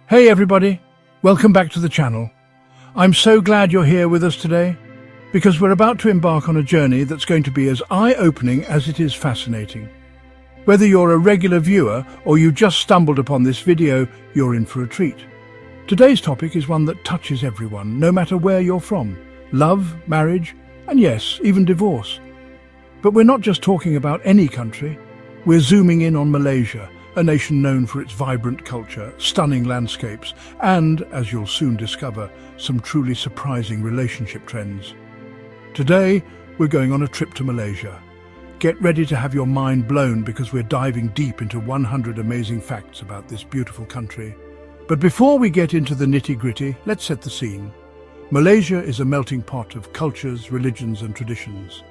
Hey everybody, welcome back to the channel. I'm so glad you're here with us today because we're about to embark on a journey that's going to be as eye-opening as it is fascinating. Whether you're a regular viewer or you just stumbled upon this video, you're in for a treat. Today's topic is one that touches everyone, no matter where you're from. Love, marriage, and yes, even divorce. But we're not just talking about any country. We're zooming in on Malaysia, a nation known for its vibrant culture, stunning landscapes, and, as you'll soon discover, some truly surprising relationship trends. Today, we're going on a trip to Malaysia. Get ready to have your mind blown because we're diving deep into 100 amazing facts about this beautiful country. But before we get into the nitty-gritty, let's set the scene. Malaysia is a melting pot of cultures, religions, and traditions.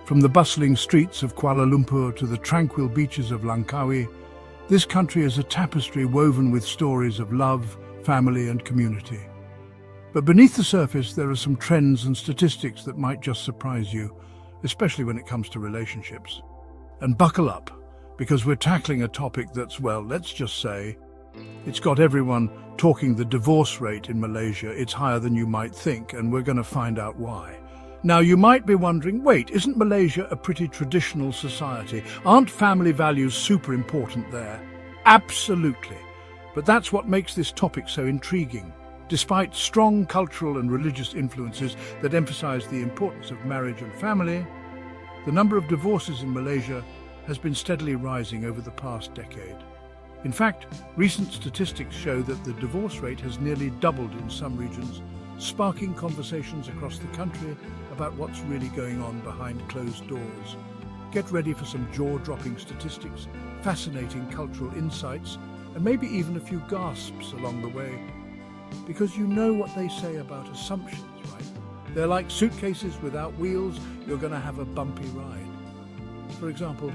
From the bustling streets of Kuala Lumpur to the tranquil beaches of Langkawi, this country is a tapestry woven with stories of love, family, and community. But beneath the surface, there are some trends and statistics that might just surprise you, especially when it comes to relationships. And buckle up, because we're tackling a topic that's, well, let's just say, it's got everyone talking. The divorce rate in Malaysia. It's higher than you might think, and we're going to find out why. Now, you might be wondering, wait, isn't Malaysia a pretty traditional society? Aren't family values super important there? Absolutely. But that's what makes this topic so intriguing. Despite strong cultural and religious influences that emphasize the importance of marriage and family, the number of divorces in Malaysia has been steadily rising over the past decade. In fact, recent statistics show that the divorce rate has nearly doubled in some regions, sparking conversations across the country about what's really going on behind closed doors. Get ready for some jaw-dropping statistics, fascinating cultural insights, and maybe even a few gasps along the way. Because you know what they say about assumptions, right? They're like suitcases without wheels. You're going to have a bumpy ride. For example,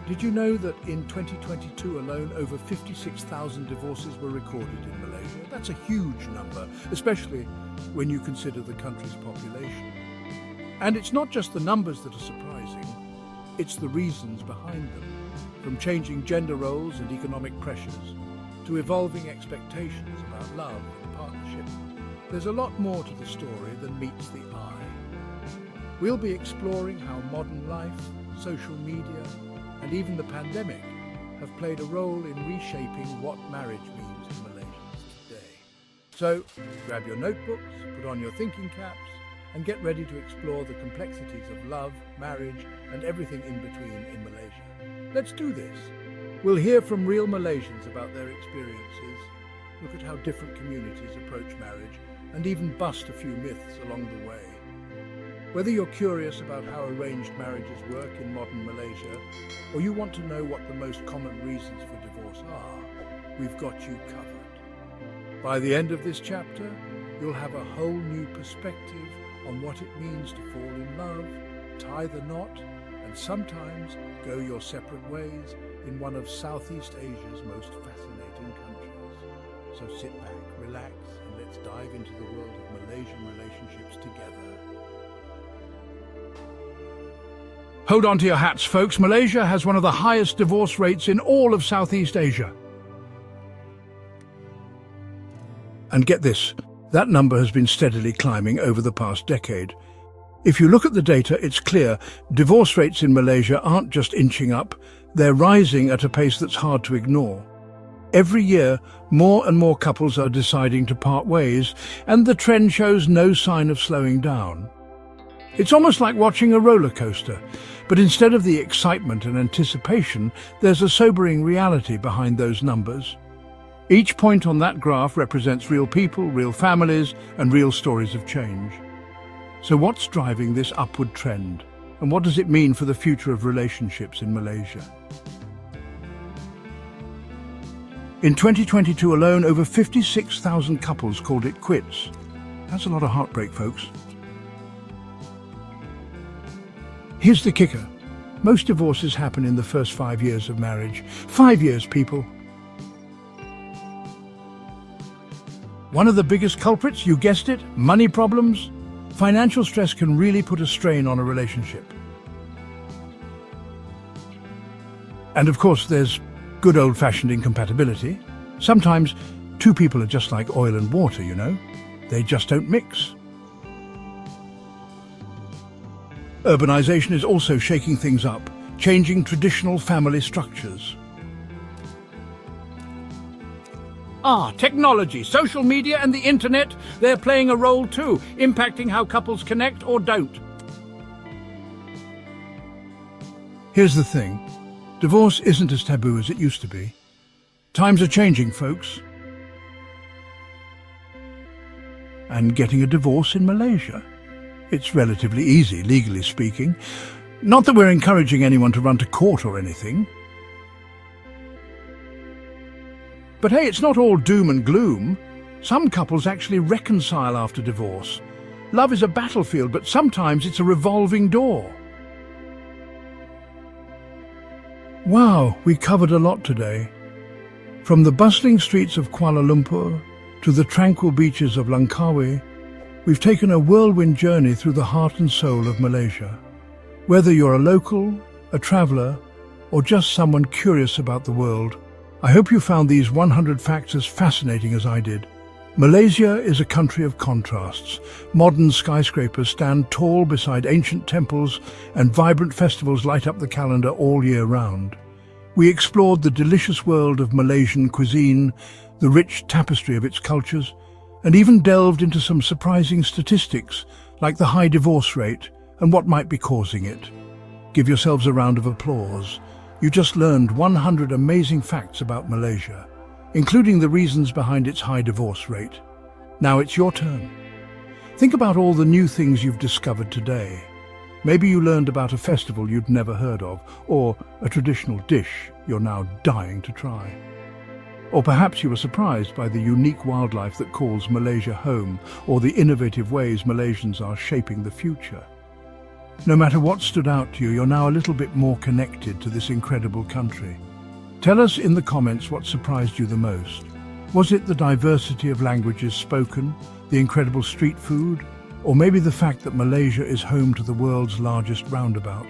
did you know that in 2022 alone, over 56,000 divorces were recorded in Malaysia? That's a huge number, especially when you consider the country's population. And it's not just the numbers that are surprising, it's the reasons behind them. From changing gender roles and economic pressures, to evolving expectations about love and partnership, there's a lot more to the story than meets the eye. We'll be exploring how modern life, social media, and even the pandemic have played a role in reshaping what marriage means in Malaysians today. So, grab your notebooks, put on your thinking caps, and get ready to explore the complexities of love, marriage, and everything in between in Malaysia. Let's do this. We'll hear from real Malaysians about their experiences, look at how different communities approach marriage, and even bust a few myths along the way. Whether you're curious about how arranged marriages work in modern Malaysia, or you want to know what the most common reasons for divorce are, we've got you covered. By the end of this chapter, you'll have a whole new perspective on what it means to fall in love, tie the knot, and sometimes go your separate ways in one of Southeast Asia's most fascinating countries. So sit back, relax, and let's dive into the world of Malaysian relationships together. Hold on to your hats, folks. Malaysia has one of the highest divorce rates in all of Southeast Asia. And get this, that number has been steadily climbing over the past decade. If you look at the data, it's clear divorce rates in Malaysia aren't just inching up, they're rising at a pace that's hard to ignore. Every year, more and more couples are deciding to part ways, and the trend shows no sign of slowing down. It's almost like watching a roller coaster, but instead of the excitement and anticipation, there's a sobering reality behind those numbers. Each point on that graph represents real people, real families, and real stories of change. So what's driving this upward trend? And what does it mean for the future of relationships in Malaysia? In 2022 alone, over 56,000 couples called it quits. That's a lot of heartbreak, folks. Here's the kicker. Most divorces happen in the first 5 years of marriage. 5 years, people. One of the biggest culprits, you guessed it, money problems. Financial stress can really put a strain on a relationship. And of course, there's good old-fashioned incompatibility. Sometimes Two people are just like oil and water, you know? They just don't mix. Urbanization is also shaking things up, changing traditional family structures. Technology, social media and the internet, they're playing a role too, impacting how couples connect or don't. Here's the thing. Divorce isn't as taboo as it used to be. Times are changing, folks. And getting a divorce in Malaysia. It's relatively easy, legally speaking. Not that we're encouraging anyone to run to court or anything. But hey, it's not all doom and gloom. Some couples actually reconcile after divorce. Love is a battlefield, but sometimes it's a revolving door. Wow, we covered a lot today. From the bustling streets of Kuala Lumpur to the tranquil beaches of Langkawi, we've taken a whirlwind journey through the heart and soul of Malaysia. Whether you're a local, a traveller, or just someone curious about the world, I hope you found these 100 facts as fascinating as I did. Malaysia is a country of contrasts. Modern skyscrapers stand tall beside ancient temples, and vibrant festivals light up the calendar all year round. We explored the delicious world of Malaysian cuisine, the rich tapestry of its cultures, and even delved into some surprising statistics, like the high divorce rate and what might be causing it. Give yourselves a round of applause. You just learned 100 amazing facts about Malaysia, including the reasons behind its high divorce rate. Now it's your turn. Think about all the new things you've discovered today. Maybe you learned about a festival you'd never heard of, or a traditional dish you're now dying to try. Or perhaps you were surprised by the unique wildlife that calls Malaysia home, or the innovative ways Malaysians are shaping the future. No matter what stood out to you, you're now a little bit more connected to this incredible country. Tell us in the comments what surprised you the most. Was it the diversity of languages spoken, the incredible street food, or maybe the fact that Malaysia is home to the world's largest roundabout?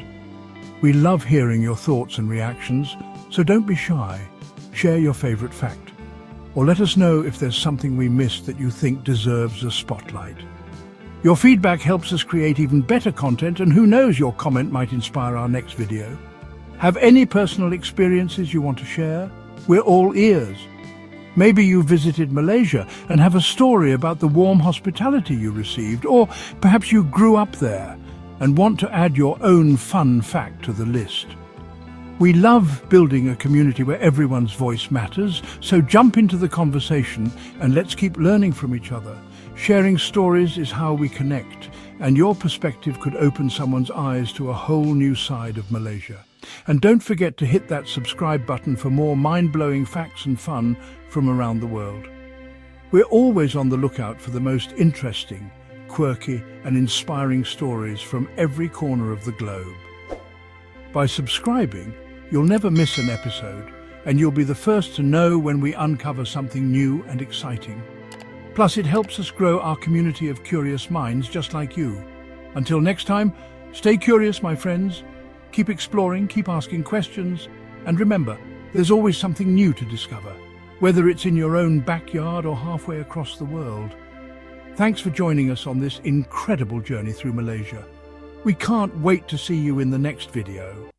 We love hearing your thoughts and reactions, so don't be shy. Share your favorite fact, or let us know if there's something we missed that you think deserves a spotlight. Your feedback helps us create even better content, and who knows, your comment might inspire our next video. Have any personal experiences you want to share? We're all ears. Maybe you visited Malaysia and have a story about the warm hospitality you received, or perhaps you grew up there and want to add your own fun fact to the list. We love building a community where everyone's voice matters, so jump into the conversation and let's keep learning from each other. Sharing stories is how we connect, and your perspective could open someone's eyes to a whole new side of Malaysia. And don't forget to hit that subscribe button for more mind-blowing facts and fun from around the world. We're always on the lookout for the most interesting, quirky and inspiring stories from every corner of the globe. By subscribing, you'll never miss an episode, and you'll be the first to know when we uncover something new and exciting. Plus, it helps us grow our community of curious minds just like you. Until next time, stay curious, my friends. Keep exploring, keep asking questions, and remember, there's always something new to discover, whether it's in your own backyard or halfway across the world. Thanks for joining us on this incredible journey through Malaysia. We can't wait to see you in the next video.